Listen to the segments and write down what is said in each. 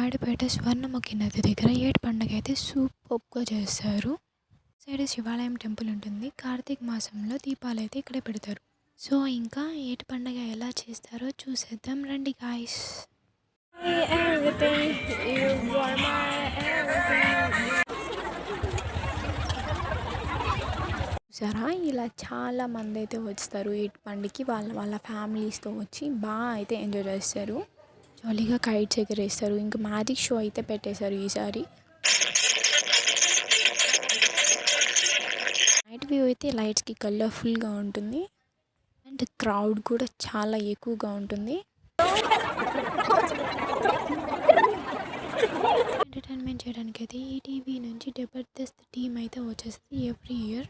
నాయుడుపేట స్వర్ణముఖి నది దగ్గర ఏటి పండుగ అయితే సూపర్గా చేస్తారు. సైడ్ శివాలయం టెంపుల్ ఉంటుంది. కార్తీక మాసంలో దీపాలు అయితే ఇక్కడే పెడతారు. సో ఇంకా ఏటి పండుగ ఎలా చేస్తారో చూసేద్దాం రండి గాయ్స్. చూసారా, ఇలా చాలా మంది అయితే వస్తారు ఏటి పండుగకి. వాళ్ళ ఫ్యామిలీస్తో వచ్చి బాగా అయితే ఎంజాయ్ చేస్తారు. జాలీగా కైట్స్ ఎగరేస్తారు. ఇంకా మ్యాజిక్ షో అయితే పెట్టేశారు ఈసారి. నైట్ వ్యూ అయితే లైట్స్కి కలర్ఫుల్గా ఉంటుంది అండ్ క్రౌడ్ కూడా చాలా ఎక్కువగా ఉంటుంది. ఎంటర్టైన్మెంట్ చేయడానికి అయితే ఈటీవీ నుంచి జబర్దస్త్ టీమ్ అయితే వచ్చేస్తుంది every year.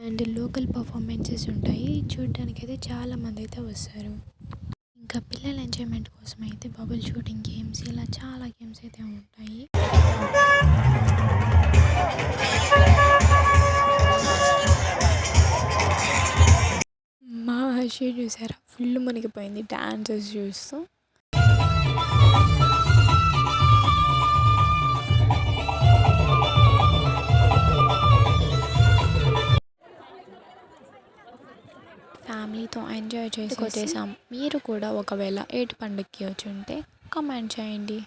And local performances ఉంటాయి. చూడడానికి అయితే చాలా మంది అయితే వస్తారు. ఇంకా పిల్లల ఎంజాయ్మెంట్ కోసం అయితే బబుల్ షూటింగ్ గేమ్స్, ఇలా చాలా గేమ్స్ అయితే ఉంటాయి. మా హర్షి చూసారా, ఫుల్ మునిగిపోయింది డాన్సెస్ చూస్తూ. ఫ్యామిలీతో ఎంజాయ్ చేసి వచ్చేసాం. మీరు కూడా ఒకవేళ ఏటి పండుగకి వచ్చి ఉంటే కామెంట్ చేయండి.